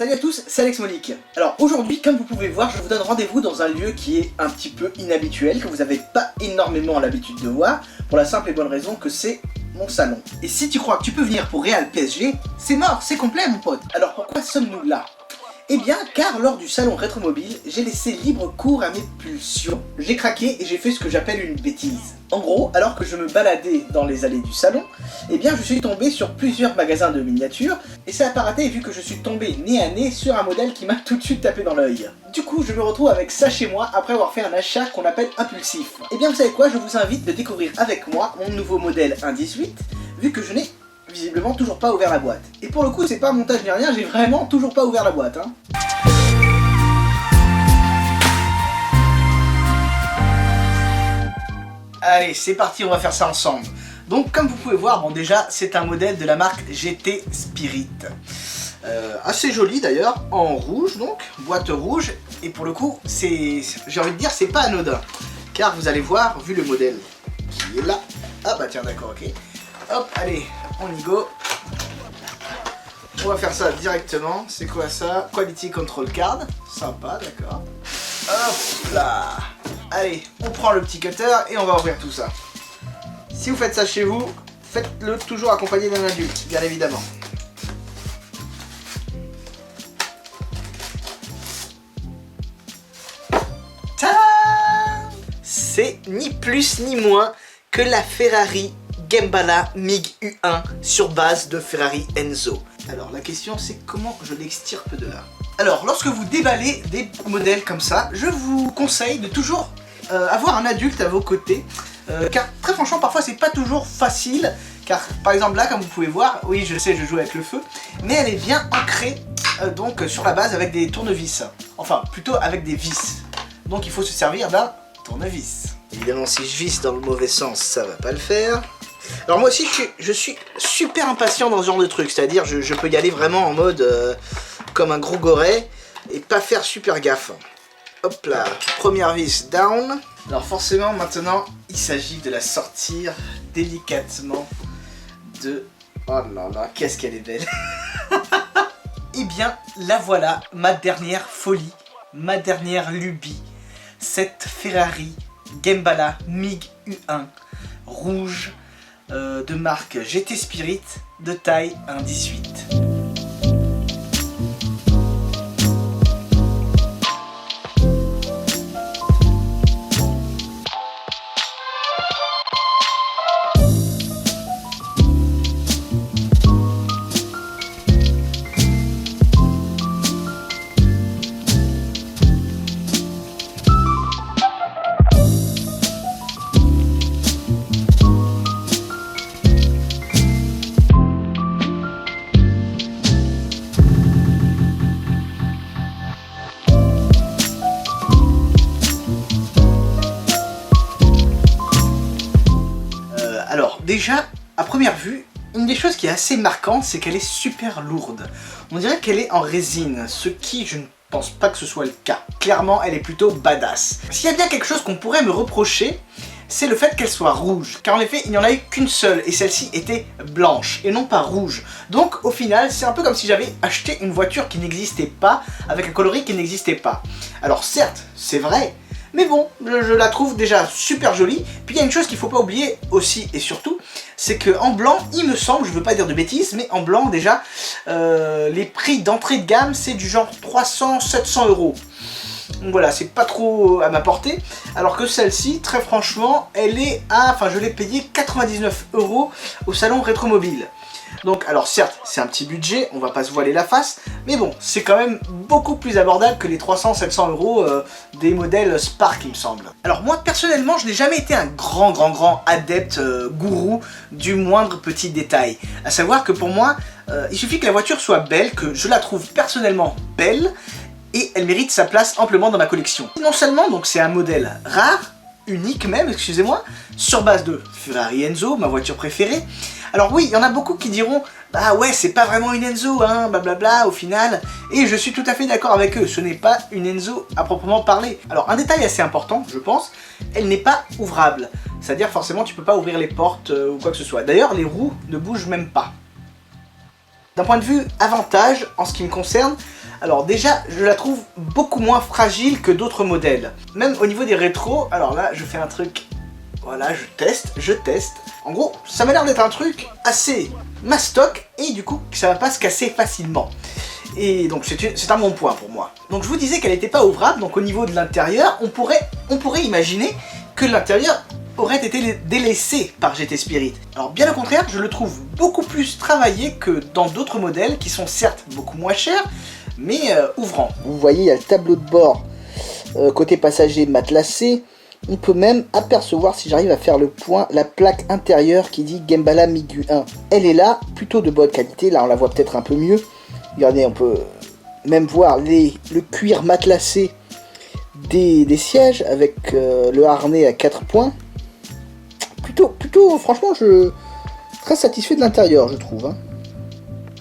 Salut à tous, c'est Alex Monique. Alors aujourd'hui, comme vous pouvez voir, je vous donne rendez-vous dans un lieu qui est un petit peu inhabituel, que vous n'avez pas énormément l'habitude de voir, pour la simple et bonne raison que c'est mon salon. Et si tu crois que tu peux venir pour Real PSG, c'est mort, c'est complet mon pote. Alors pourquoi sommes-nous là ? Eh bien, car lors du salon Rétromobile, j'ai laissé libre cours à mes pulsions. J'ai craqué et j'ai fait ce que j'appelle une bêtise. En gros, alors que je me baladais dans les allées du salon, eh bien je suis tombé sur plusieurs magasins de miniatures, et ça n'a pas raté vu que je suis tombé nez à nez sur un modèle qui m'a tout de suite tapé dans l'œil. Du coup, je me retrouve avec ça chez moi après avoir fait un achat qu'on appelle impulsif. Eh bien vous savez quoi, je vous invite de découvrir avec moi mon nouveau modèle 1.18, vu que je n'ai visiblement toujours pas ouvert la boîte. Et pour le coup, c'est pas un montage ni rien, j'ai vraiment toujours pas ouvert la boîte, hein. Allez, c'est parti, on va faire ça ensemble. Donc, comme vous pouvez voir, bon déjà, c'est un modèle de la marque GT Spirit. Assez joli d'ailleurs, en rouge donc, boîte rouge. Et pour le coup, c'est, j'ai envie de dire, c'est pas anodin. Car vous allez voir, vu le modèle qui est là. Ah bah tiens, d'accord, ok. Hop, allez, on y go. On va faire ça directement. C'est quoi ça? Quality Control Card. Sympa, d'accord. Hop là. Allez, on prend le petit cutter et on va ouvrir tout ça. Si vous faites ça chez vous, faites-le toujours accompagné d'un adulte, bien évidemment. Tadam! C'est ni plus ni moins que la Ferrari Gembala MiG U1 sur base de Ferrari Enzo. Alors la question c'est comment je l'extirpe de là. Alors lorsque vous déballez des modèles comme ça, je vous conseille de toujours avoir un adulte à vos côtés. Car très franchement parfois c'est pas toujours facile. Car par exemple là comme vous pouvez voir, oui je sais je joue avec le feu, mais elle est bien ancrée donc sur la base avec des tournevis. Enfin plutôt avec des vis. Donc il faut se servir d'un tournevis. Évidemment si je visse dans le mauvais sens ça va pas le faire. Alors moi aussi je suis super impatient dans ce genre de truc, c'est-à-dire je peux y aller vraiment en mode comme un gros goret et pas faire super gaffe. Hop là, première vis down. Alors forcément maintenant il s'agit de la sortir délicatement de... Oh là là, qu'est-ce qu'elle est belle. Eh bien la voilà, ma dernière folie, ma dernière lubie. Cette Ferrari Gembala MiG U1 rouge de marque GT Spirit de taille 1.18. Alors déjà, à première vue, une des choses qui est assez marquante, c'est qu'elle est super lourde. On dirait qu'elle est en résine, ce qui, je ne pense pas que ce soit le cas. Clairement, elle est plutôt badass. S'il y a bien quelque chose qu'on pourrait me reprocher, c'est le fait qu'elle soit rouge. Car en effet, il n'y en a eu qu'une seule, et celle-ci était blanche, et non pas rouge. Donc au final, c'est un peu comme si j'avais acheté une voiture qui n'existait pas, avec un coloris qui n'existait pas. Alors certes, c'est vrai, mais bon, je la trouve déjà super jolie. Puis il y a une chose qu'il ne faut pas oublier aussi et surtout, c'est qu'en blanc, il me semble, je veux pas dire de bêtises, mais en blanc déjà, les prix d'entrée de gamme, c'est du genre 300-700 €. Donc voilà, c'est pas trop à ma portée. Alors que celle-ci, très franchement, elle est à... Enfin, je l'ai payée 99 € au salon Rétromobile. Donc, alors certes, c'est un petit budget, on va pas se voiler la face, mais bon, c'est quand même beaucoup plus abordable que les 300-700 € des modèles Spark, il me semble. Alors moi, personnellement, je n'ai jamais été un grand adepte gourou du moindre petit détail. À savoir que pour moi, il suffit que la voiture soit belle, que je la trouve personnellement belle, et elle mérite sa place amplement dans ma collection. Non seulement, donc c'est un modèle rare, unique même, excusez-moi, sur base de Ferrari Enzo, ma voiture préférée. Alors oui, il y en a beaucoup qui diront « Bah ouais, c'est pas vraiment une Enzo, hein, blablabla, au final. » Et je suis tout à fait d'accord avec eux, ce n'est pas une Enzo à proprement parler. Alors un détail assez important, je pense, elle n'est pas ouvrable. C'est-à-dire forcément tu peux pas ouvrir les portes ou quoi que ce soit. D'ailleurs, les roues ne bougent même pas. D'un point de vue avantage, en ce qui me concerne, Alors déjà, je la trouve beaucoup moins fragile que d'autres modèles. Même au niveau des rétros, alors là, je fais un truc... Voilà, je teste. En gros, ça m'a l'air d'être un truc assez mastoc et du coup, ça va pas se casser facilement. Et donc c'est un bon point pour moi. Donc je vous disais qu'elle n'était pas ouvrable, donc au niveau de l'intérieur, on pourrait imaginer que l'intérieur aurait été délaissé par GT Spirit. Alors bien au contraire, je le trouve beaucoup plus travaillé que dans d'autres modèles qui sont certes beaucoup moins chers, mais ouvrants. Vous voyez, il y a le tableau de bord côté passager matelassé. On peut même apercevoir, si j'arrive à faire le point, la plaque intérieure qui dit Gembala Migu 1. Elle est là, plutôt de bonne qualité, là on la voit peut-être un peu mieux. Regardez, on peut même voir le cuir matelassé des sièges avec le harnais à 4 points. Plutôt, franchement, je suis très satisfait de l'intérieur, je trouve. Hein.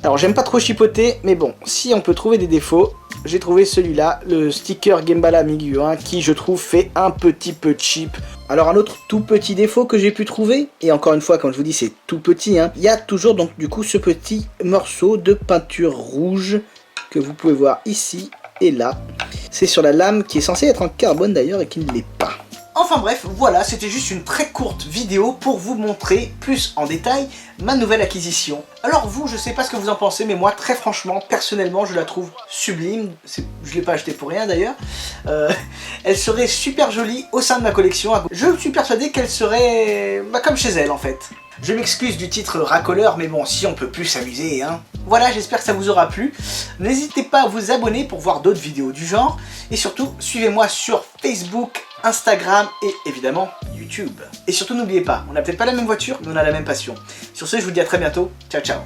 Alors, j'aime pas trop chipoter, mais bon, si on peut trouver des défauts, j'ai trouvé celui-là, le sticker Gembala Migu 1, qui, je trouve, fait un petit peu cheap. Alors, un autre tout petit défaut que j'ai pu trouver, et encore une fois, comme je vous dis, c'est tout petit, hein, il y a toujours, donc, du coup, ce petit morceau de peinture rouge que vous pouvez voir ici et là. C'est sur la lame qui est censée être en carbone, d'ailleurs, et qui ne l'est pas. Enfin bref, voilà, c'était juste une très courte vidéo pour vous montrer plus en détail ma nouvelle acquisition. Alors vous, je sais pas ce que vous en pensez, mais moi, très franchement, personnellement, je la trouve sublime. Je l'ai pas acheté pour rien d'ailleurs. Elle serait super jolie au sein de ma collection. Je suis persuadé qu'elle serait comme chez elle en fait. Je m'excuse du titre racoleur, mais bon, si on peut plus s'amuser, hein. Voilà, j'espère que ça vous aura plu. N'hésitez pas à vous abonner pour voir d'autres vidéos du genre. Et surtout, suivez-moi sur Facebook, Instagram et évidemment YouTube. Et surtout, n'oubliez pas, on n'a peut-être pas la même voiture, mais on a la même passion. Sur ce, je vous dis à très bientôt. Ciao, ciao.